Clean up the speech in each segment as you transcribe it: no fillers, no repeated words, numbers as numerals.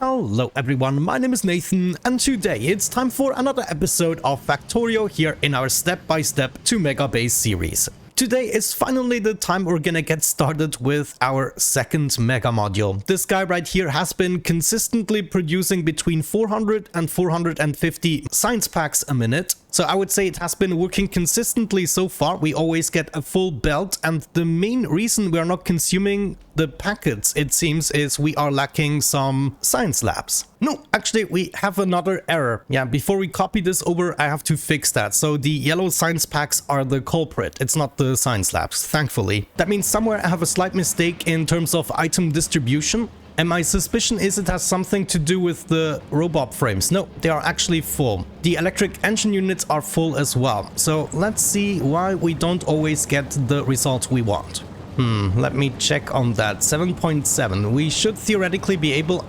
Hello everyone, my name is Nathan, and today it's time for another episode of Factorio here in our step-by-step to Megabase series. Today is finally the time we're gonna get started with our second mega module. This guy right here has been consistently producing between 400 and 450 science packs a minute. So I would say it has been working consistently so far. We always get a full belt, and the main reason we are not consuming the packets, it seems, is we are lacking some science labs. No, actually we have another error. Yeah, before we copy this over, I have to fix that. So the yellow science packs are the culprit. It's not the science labs, thankfully. That means somewhere I have a slight mistake in terms of item distribution. And my suspicion is it has something to do with the robot frames. No, they are actually full. The electric engine units are full as well. So let's see why we don't always get the result we want. Let me check on that. 7.7. We should theoretically be able...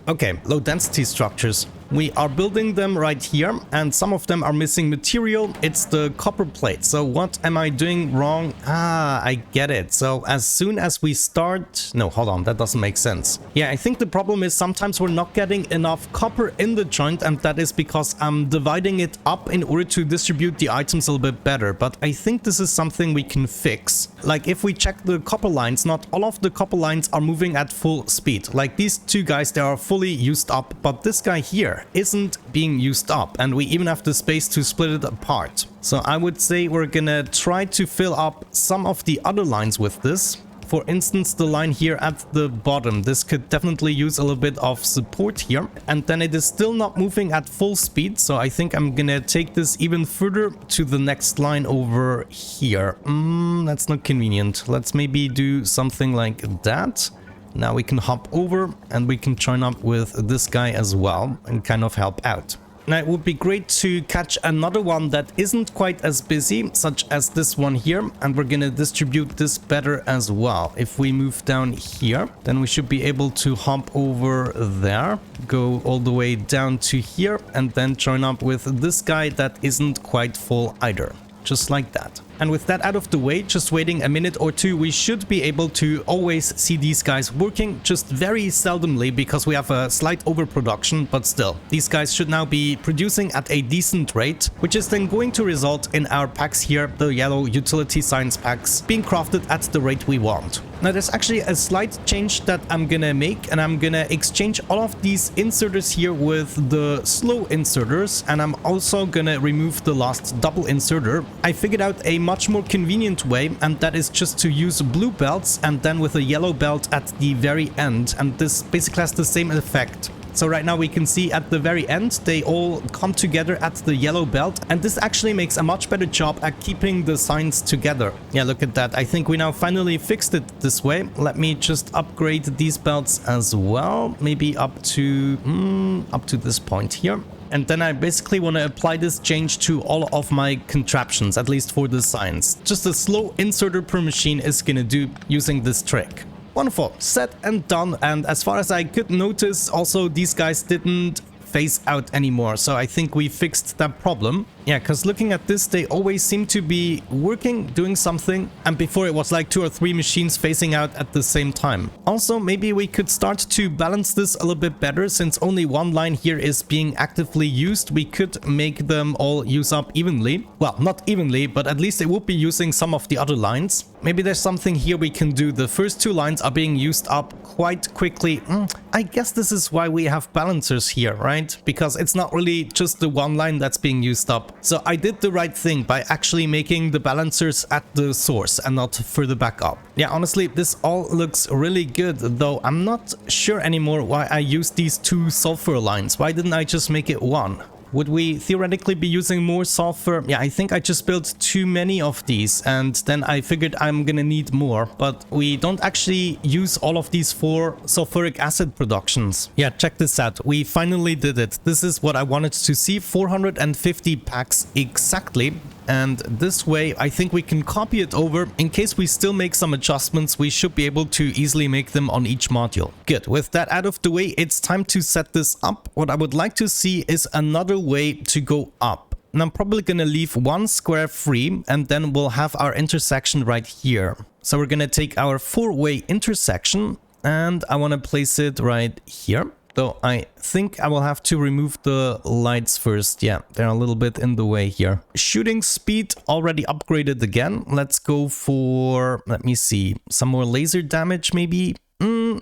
Okay, low density structures. We are building them right here, and some of them are missing material. It's the copper plate. So what am I doing wrong? I get it. So as soon as we start... No, hold on, that doesn't make sense. Yeah, I think the problem is sometimes we're not getting enough copper in the joint, and that is because I'm dividing it up in order to distribute the items a little bit better. But I think this is something we can fix. Like if we check the copper lines, not all of the copper lines are moving at full speed. Like these two guys, they are fully used up, but this guy here isn't being used up, and we even have the space to split it apart. So I would say we're gonna try to fill up some of the other lines with this. For instance, the line here at the bottom, this could definitely use a little bit of support here, and then it is still not moving at full speed, so I think I'm gonna take this even further to the next line over here. That's not convenient. Let's maybe do something like that. Now we can hop over and we can join up with this guy as well and kind of help out. Now it would be great to catch another one that isn't quite as busy, such as this one here, and we're gonna distribute this better as well. If we move down here, then we should be able to hop over there, go all the way down to here, and then join up with this guy that isn't quite full either. Just like that. And with that out of the way, just waiting a minute or two, we should be able to always see these guys working, just very seldomly because we have a slight overproduction, but still. These guys should now be producing at a decent rate, which is then going to result in our packs here, the yellow utility science packs, being crafted at the rate we want. Now there's actually a slight change that I'm gonna make, and I'm gonna exchange all of these inserters here with the slow inserters, and I'm also gonna remove the last double inserter. I figured out a much more convenient way, and that is just to use blue belts and then with a yellow belt at the very end, and this basically has the same effect. So right now we can see at the very end they all come together at the yellow belt, and this actually makes a much better job at keeping the signs together. Yeah, look at that. I think we now finally fixed it this way. Let me just upgrade these belts as well, maybe up to this point here. And then I basically want to apply this change to all of my contraptions, at least for the signs. Just a slow inserter per machine is gonna do using this trick. Wonderful, set and done. And as far as I could notice, also these guys didn't phase out anymore, so I think we fixed that problem. Yeah, because looking at this, they always seem to be working, doing something, and before it was like 2 or 3 machines phasing out at the same time. Also, maybe we could start to balance this a little bit better. Since only one line here is being actively used, we could make them all use up evenly. Well, not evenly, but at least it would be using some of the other lines. Maybe there's something here we can do. The first 2 lines are being used up quite quickly. I guess this is why we have balancers here, right? Because it's not really just the one line that's being used up. So I did the right thing by actually making the balancers at the source and not further back up. Yeah, honestly, this all looks really good, though I'm not sure anymore why I used these 2 sulfur lines. Why didn't I just make it 1? Would we theoretically be using more sulfur? Yeah, I think I just built too many of these, and then I figured I'm gonna need more, but we don't actually use all of these for sulfuric acid productions. Yeah, check this out. We finally did it. This is what I wanted to see, 450 packs exactly. And this way, I think we can copy it over. In case we still make some adjustments, we should be able to easily make them on each module. Good. With that out of the way, it's time to set this up. What I would like to see is another way to go up. And I'm probably going to leave 1 square free, and then we'll have our intersection right here. So we're going to take our 4-way intersection, and I want to place it right here. Though I think I will have to remove the lights first. Yeah, they're a little bit in the way here. Shooting speed already upgraded again. Let's go for, let me see, some more laser damage maybe.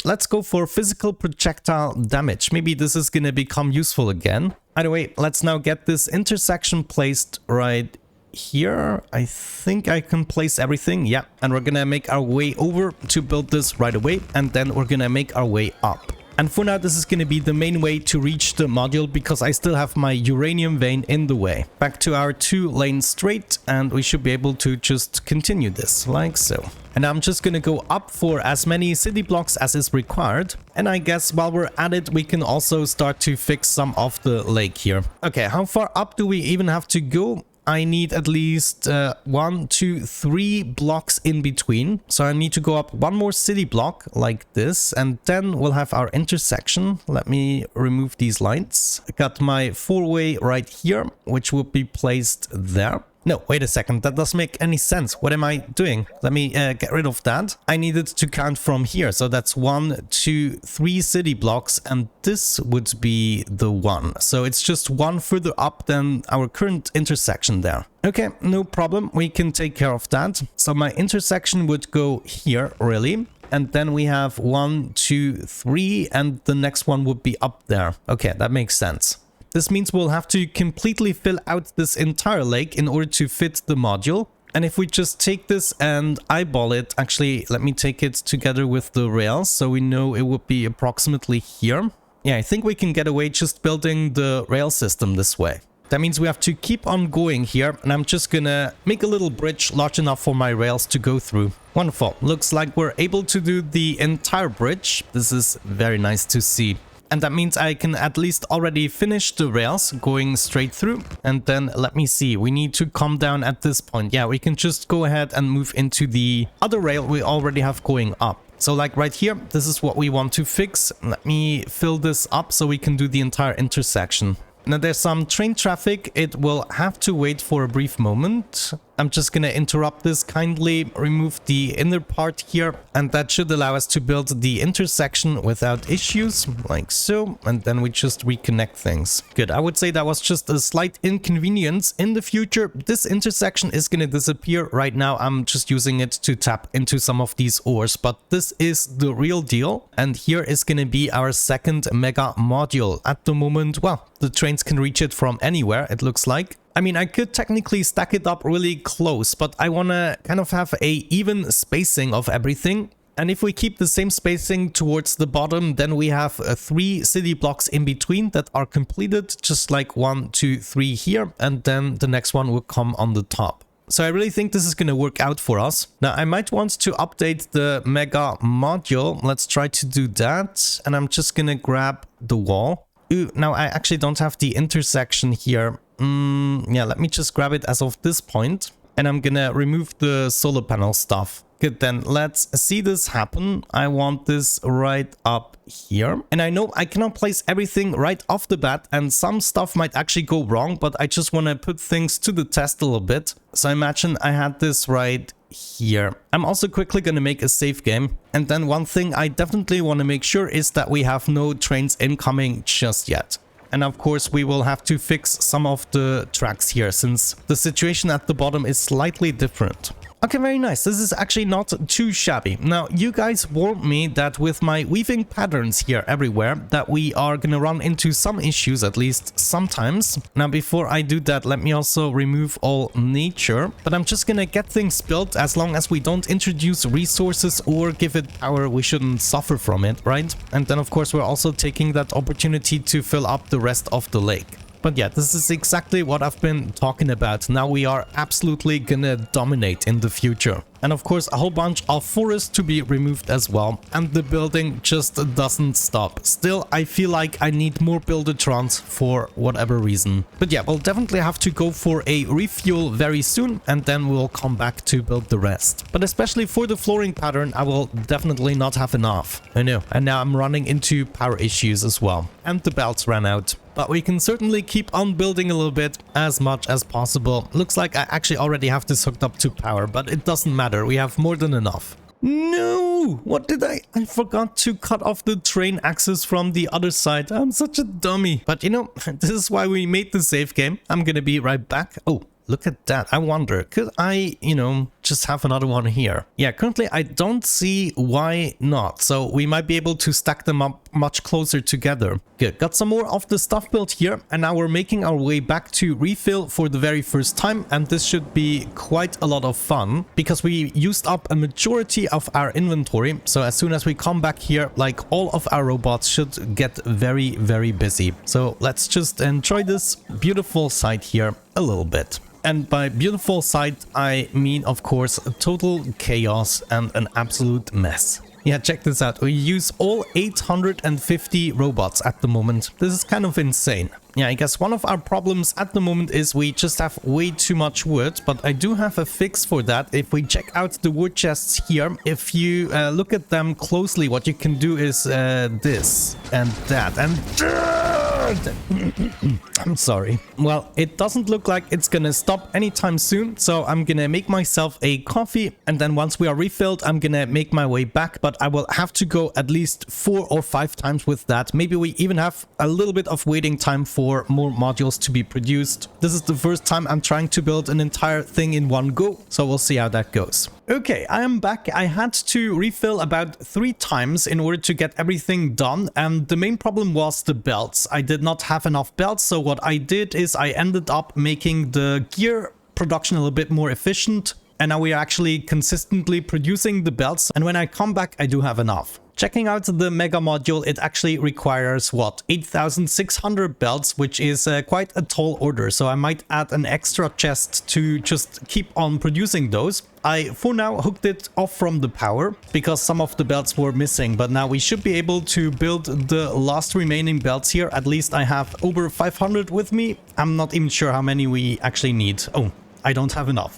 Let's go for physical projectile damage. Maybe this is gonna become useful again. Either way, let's now get this intersection placed right here. I think I can place everything. Yeah, and we're gonna make our way over to build this right away, and then we're gonna make our way up. And for now, this is going to be the main way to reach the module because I still have my uranium vein in the way. Back to our 2-lane straight, and we should be able to just continue this like so. And I'm just going to go up for as many city blocks as is required. And I guess while we're at it, we can also start to fix some of the lake here. Okay, how far up do we even have to go? I need at least 1, 2, 3 blocks in between. So I need to go up one more city block like this, and then we'll have our intersection. Let me remove these lights. I got my 4-way right here, which will be placed there. No, wait a second, that doesn't make any sense. What am I doing? Let me get rid of that. I needed to count from here, so that's 1, 2, 3 city blocks, and this would be the one. So it's just one further up than our current intersection there. Okay, no problem, we can take care of that. So my intersection would go here, really. And then we have 1, 2, 3, and the next one would be up there. Okay, that makes sense. This means we'll have to completely fill out this entire lake in order to fit the module. And if we just take this and eyeball it, actually, let me take it together with the rails so we know it would be approximately here. Yeah, I think we can get away just building the rail system this way. That means we have to keep on going here, and I'm just gonna make a little bridge large enough for my rails to go through. Wonderful. Looks like we're able to do the entire bridge. This is very nice to see. And that means I can at least already finish the rails going straight through. And then let me see, we need to come down at this point. Yeah, we can just go ahead and move into the other rail we already have going up. So like right here, this is what we want to fix. Let me fill this up so we can do the entire intersection. Now there's some train traffic. It will have to wait for a brief moment. I'm just gonna interrupt this, kindly remove the inner part here, and that should allow us to build the intersection without issues, like so, and then we just reconnect things. Good, I would say that was just a slight inconvenience. In the future, this intersection is gonna disappear. Right now, I'm just using it to tap into some of these ores, but this is the real deal, and here is gonna be our second mega module. At the moment, well, the trains can reach it from anywhere, it looks like. I mean, I could technically stack it up really close, but I want to kind of have a even spacing of everything. And if we keep the same spacing towards the bottom, then we have 3 city blocks in between that are completed, just like 1, 2, 3 here, and then the next one will come on the top. So I really think this is going to work out for us. Now, I might want to update the mega module. Let's try to do that. And I'm just going to grab the wall. Ooh, now I actually don't have the intersection here. Yeah, let me just grab it as of this point, and I'm gonna remove the solar panel stuff. Good, then let's see this happen. I want this right up here, and I know I cannot place everything right off the bat, and some stuff might actually go wrong, but I just want to put things to the test a little bit. So imagine I had this right here. I'm also quickly gonna make a save game, and then one thing I definitely want to make sure is that we have no trains incoming just yet. And of course, we will have to fix some of the tracks here, since the situation at the bottom is slightly different. Okay, very nice. This is actually not too shabby. Now, you guys warned me that with my weaving patterns here everywhere, that we are gonna run into some issues, at least sometimes. Now, before I do that, let me also remove all nature. But I'm just gonna get things built. As long as we don't introduce resources or give it power, we shouldn't suffer from it, right? And then, of course, we're also taking that opportunity to fill up the rest of the lake. But yeah, this is exactly what I've been talking about. Now we are absolutely gonna dominate in the future. And of course, a whole bunch of forests to be removed as well. And the building just doesn't stop. Still, I feel like I need more buildatrons for whatever reason. But yeah, we'll definitely have to go for a refuel very soon, and then we'll come back to build the rest. But especially for the flooring pattern, I will definitely not have enough. I know. And now I'm running into power issues as well. And the belts ran out. But we can certainly keep on building a little bit, as much as possible. Looks like I actually already have this hooked up to power, but it doesn't matter. We have more than enough. No! What did I forgot to cut off the train access from the other side. I'm such a dummy. But you know, this is why we made the save game. I'm gonna be right back. Oh, look at that. I wonder, could I, you know, just have another one here? Yeah, currently I don't see why not. So we might be able to stack them up much closer together. Good. Got some more of the stuff built here. And now we're making our way back to refill for the very first time. And this should be quite a lot of fun because we used up a majority of our inventory. So as soon as we come back here, like all of our robots should get very, very busy. So let's just enjoy this beautiful site here a little bit. And by beautiful sight, I mean, of course, total chaos and an absolute mess. Yeah, check this out. We use all 850 robots at the moment. This is kind of insane. Yeah, I guess one of our problems at the moment is we just have way too much wood, but I do have a fix for that. If we check out the wood chests here, if you look at them closely, what you can do is this and that and... I'm sorry. Well, it doesn't look like it's gonna stop anytime soon, so I'm gonna make myself a coffee, and then once we are refilled, I'm gonna make my way back, but I will have to go at least 4 or 5 times with that. Maybe we even have a little bit of waiting time for more modules to be produced. This is the first time I'm trying to build an entire thing in one go, so we'll see how that goes. Okay, I am back. I had to refill about 3 times in order to get everything done, and the main problem was the belts. I did not have enough belts, so what I did is I ended up making the gear production a little bit more efficient, and now we are actually consistently producing the belts, and when I come back I do have enough. Checking out the Mega module, it actually requires, what, 8,600 belts, which is quite a tall order, so I might add an extra chest to just keep on producing those. I, for now, hooked it off from the power, because some of the belts were missing, but now we should be able to build the last remaining belts here. At least I have over 500 with me. I'm not even sure how many we actually need. Oh, I don't have enough.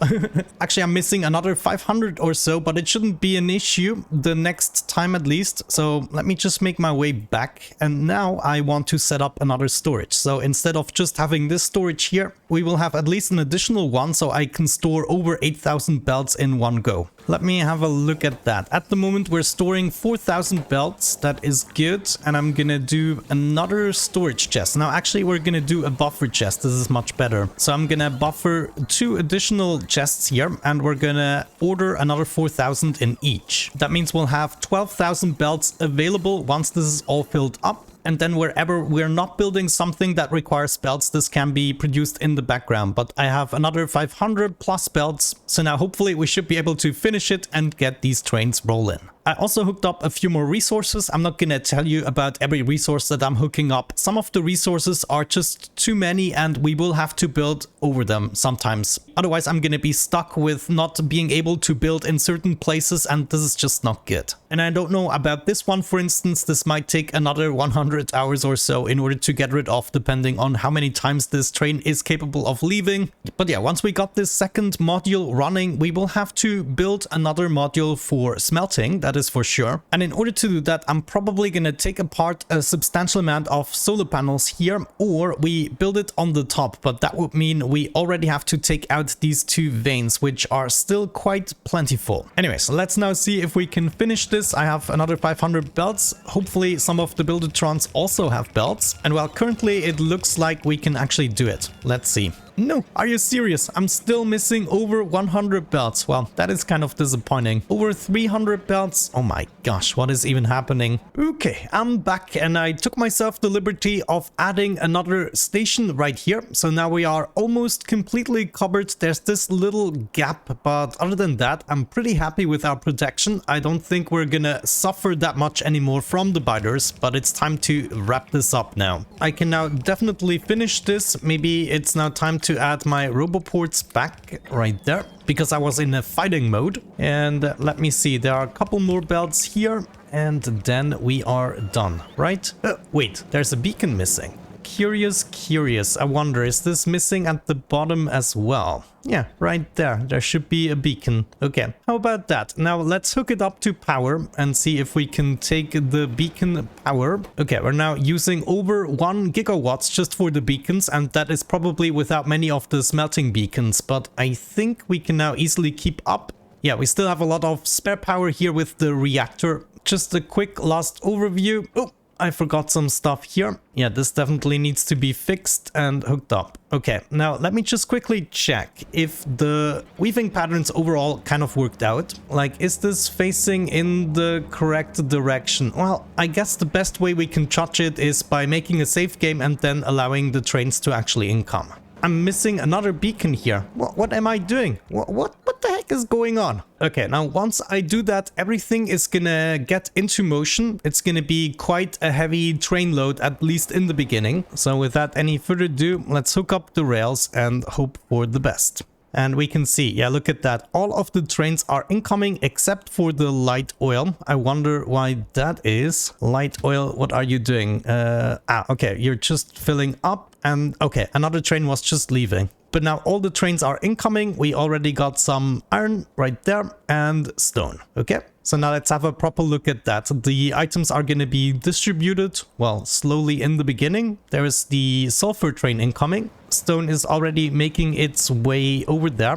Actually, I'm missing another 500 or so, but it shouldn't be an issue the next time at least. So let me just make my way back. And now I want to set up another storage. So instead of just having this storage here, we will have at least an additional one so I can store over 8,000 belts in one go. Let me have a look at that. At the moment, we're storing 4,000 belts. That is good. And I'm gonna do another storage chest. Now, actually, we're gonna do a buffer chest. This is much better. So I'm gonna buffer 2 additional chests here, and we're gonna order another 4,000 in each. That means we'll have 12,000 belts available once this is all filled up. And then wherever we're not building something that requires belts, this can be produced in the background. But I have another 500 plus belts. So now hopefully we should be able to finish it and get these trains rolling. I also hooked up a few more resources. I'm not gonna tell you about every resource that I'm hooking up. Some of the resources are just too many and we will have to build over them sometimes. Otherwise, I'm gonna be stuck with not being able to build in certain places, and this is just not good. And I don't know about this one, for instance. This might take another 100 hours or so in order to get rid of, depending on how many times this train is capable of leaving. But yeah, once we got this second module running, we will have to build another module for smelting. That is for sure. And in order to do that, I'm probably gonna take apart a substantial amount of solar panels here, or we build it on the top, but that would mean we already have to take out these 2 veins, which are still quite plentiful. Anyways, let's now see if we can finish this. I have another 500 belts. Hopefully some of the Buildertrons also have belts. And well, currently it looks like we can actually do it. Let's see. No, are you serious? I'm still missing over 100 belts. Well, that is kind of disappointing. Over 300 belts. Oh my gosh, what is even happening? Okay, I'm back and I took myself the liberty of adding another station right here. So now we are almost completely covered. There's this little gap, but other than that, I'm pretty happy with our protection. I don't think we're gonna suffer that much anymore from the biters, but it's time to wrap this up now. I can now definitely finish this. Maybe it's now time to add my roboports back right there, because I was in a fighting mode. And let me see, there are a couple more belts here and then we are done, right? Wait, there's a beacon missing. Curious. I wonder, is this missing at the bottom as well? Yeah, right there. There should be a beacon. Okay, how about that? Now let's hook it up to power and see if we can take the beacon power. Okay, we're now using over 1 gigawatts just for the beacons, and that is probably without many of the smelting beacons, but I think we can now easily keep up. yeah, we still have a lot of spare power here with the reactor. Just a quick last overview. Oh, I forgot some stuff here. Yeah, this definitely needs to be fixed and hooked up. Okay, now let me just quickly check if the weaving patterns overall kind of worked out. Like, is this facing in the correct direction? Well, I guess the best way we can judge it is by making a save game and then allowing the trains to actually income. I'm missing another beacon here. What am I doing? What the heck is going on? Okay, now once I do that, everything is gonna get into motion. It's gonna be quite a heavy train load, at least in the beginning. So without any further ado, let's hook up the rails and hope for the best. And we can see, yeah, look at that. All of the trains are incoming except for the light oil. I wonder why that is. Light oil, what are you doing? Okay, you're just filling up. And okay, another train was just leaving. But now all the trains are incoming. We already got some iron right there and stone. Okay, so now let's have a proper look at that. The items are going to be distributed, well, slowly in the beginning. There is the sulfur train incoming. Stone is already making its way over there.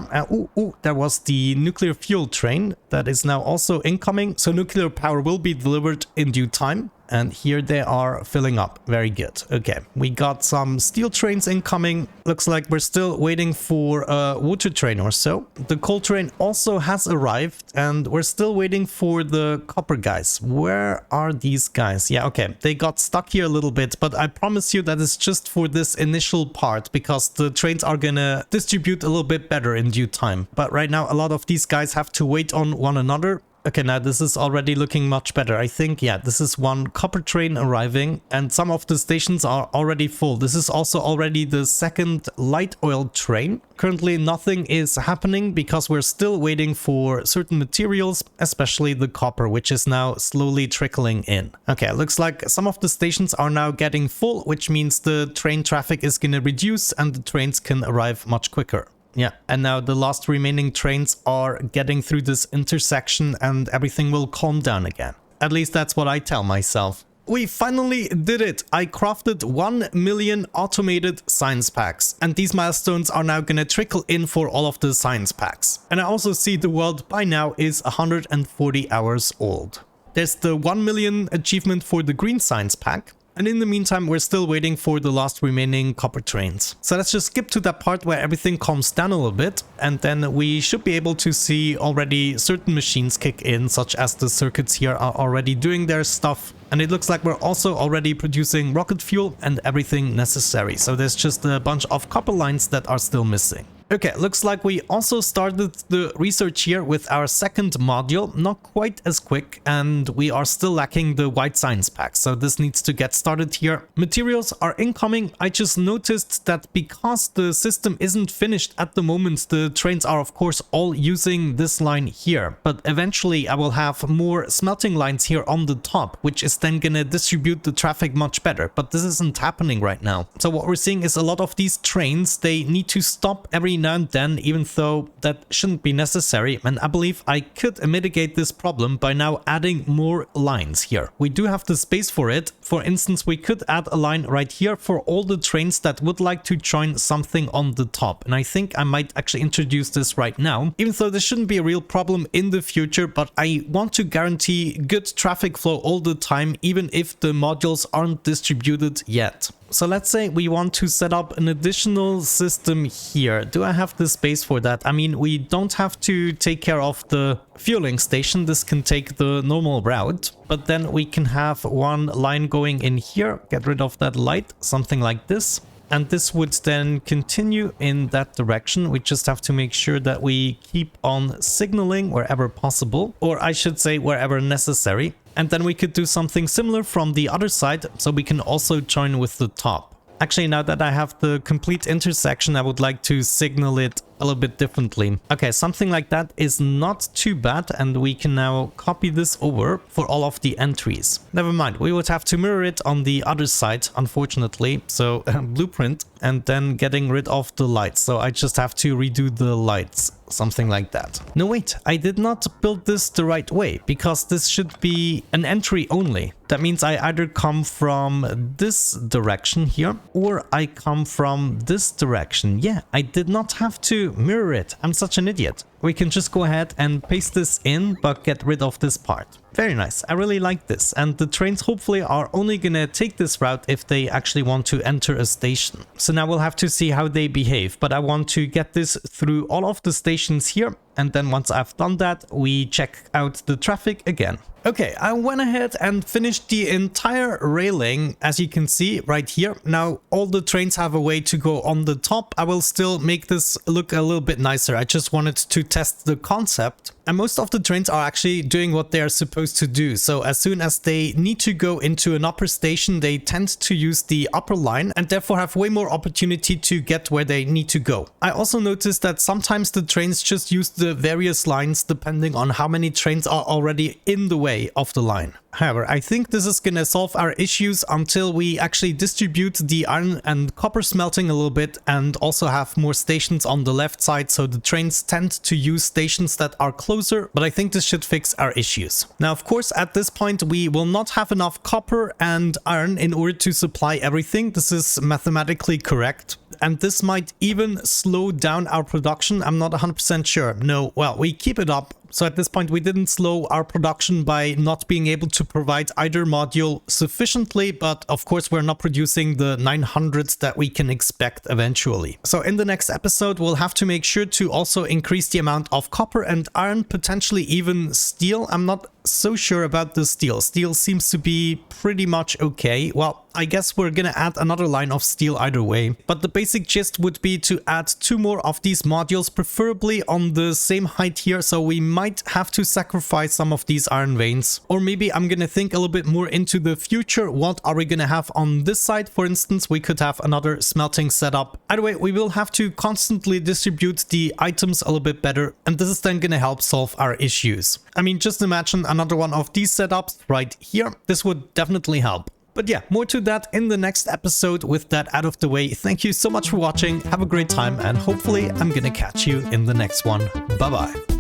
There was the nuclear fuel train that is now also incoming. So nuclear power will be delivered in due time. And here they are filling up. Very good. Okay, we got some steel trains incoming. Looks like we're still waiting for a water train or so. The coal train also has arrived and we're still waiting for the copper guys. Where are these guys? Yeah, okay, they got stuck here a little bit, but I promise you that is just for this initial part because the trains are gonna distribute a little bit better in due time. But right now, a lot of these guys have to wait on one another. Okay, now this is already looking much better. I think, yeah, this is one copper train arriving and some of the stations are already full. This is also already the second light oil train. Currently, nothing is happening because we're still waiting for certain materials, especially the copper, which is now slowly trickling in. Okay, looks like some of the stations are now getting full, which means the train traffic is going to reduce and the trains can arrive much quicker. Yeah, and now the last remaining trains are getting through this intersection and everything will calm down again. At least that's what I tell myself. We finally did it! I crafted 1 million automated science packs. And these milestones are now gonna trickle in for all of the science packs. And I also see the world by now is 140 hours old. There's the 1 million achievement for the green science pack. And in the meantime, we're still waiting for the last remaining copper trains. So let's just skip to that part where everything calms down a little bit. And then we should be able to see already certain machines kick in, such as the circuits here are already doing their stuff. And it looks like we're also already producing rocket fuel and everything necessary. So there's just a bunch of copper lines that are still missing. Okay, looks like we also started the research here with our second module, not quite as quick, and we are still lacking the white science pack, so this needs to get started here. Materials are incoming. I just noticed that because the system isn't finished at the moment, the trains are of course all using this line here, but eventually I will have more smelting lines here on the top, which is then gonna distribute the traffic much better, but this isn't happening right now. So what we're seeing is a lot of these trains, they need to stop every now and then, even though that shouldn't be necessary, and I believe I could mitigate this problem by now adding more lines here. We do have the space for it. For instance, we could add a line right here for all the trains that would like to join something on the top, and I think I might actually introduce this right now, even though this shouldn't be a real problem in the future, but I want to guarantee good traffic flow all the time, even if the modules aren't distributed yet. So let's say we want to set up an additional system here. Do I have the space for that? I mean, we don't have to take care of the fueling station. This can take the normal route, but then we can have one line going in here, get rid of that light, something like this. And this would then continue in that direction. We just have to make sure that we keep on signaling wherever possible, or I should say wherever necessary. And then we could do something similar from the other side, so we can also join with the top. Actually, now that I have the complete intersection, I would like to signal it a little bit differently. Okay, something like that is not too bad, and we can now copy this over for all of the entries. Never mind, we would have to mirror it on the other side, unfortunately. So blueprint, and then getting rid of the lights. So I just have to redo the lights, something like that. No, wait, I did not build this the right way, because this should be an entry only. That means I either come from this direction here, or I come from this direction. Yeah, I did not have to mirror it. I'm such an idiot. we can just go ahead and paste this in, but get rid of this part. Very nice. I really like this. And the trains hopefully are only gonna take this route if they actually want to enter a station. So now we'll have to see how they behave. But I want to get this through all of the stations here. And then once I've done that, we check out the traffic again. Okay, I went ahead and finished the entire railing, as you can see right here. Now, all the trains have a way to go on the top. I will still make this look a little bit nicer. I just wanted to test the concept. And most of the trains are actually doing what they are supposed to do. So as soon as they need to go into an upper station, they tend to use the upper line and therefore have way more opportunity to get where they need to go. I also noticed that sometimes the trains just use the various lines depending on how many trains are already in the way of the line. However, I think this is gonna solve our issues until we actually distribute the iron and copper smelting a little bit and also have more stations on the left side, so the trains tend to use stations that are closer, but I think this should fix our issues. Now, of course, at this point, we will not have enough copper and iron in order to supply everything. This is mathematically correct. And this might even slow down our production. I'm not 100% sure. No, well, we keep it up. So at this point, we didn't slow our production by not being able to provide either module sufficiently, but of course, we're not producing the 900s that we can expect eventually. So in the next episode, we'll have to make sure to also increase the amount of copper and iron, potentially even steel. I'm not so sure about the steel. Steel seems to be pretty much okay. Well, I guess we're gonna add another line of steel either way. But the basic gist would be to add 2 more of these modules, preferably on the same height here, so we might have to sacrifice some of these iron veins. Or maybe I'm gonna think a little bit more into the future. What are we gonna have on this side? For instance, we could have another smelting setup. Either way, we will have to constantly distribute the items a little bit better, and this is then gonna help solve our issues. I mean, just imagine another one of these setups right here. This would definitely help. But yeah, more to that in the next episode. With that out of the way, thank you so much for watching. Have a great time, and hopefully I'm gonna catch you in the next one. Bye bye.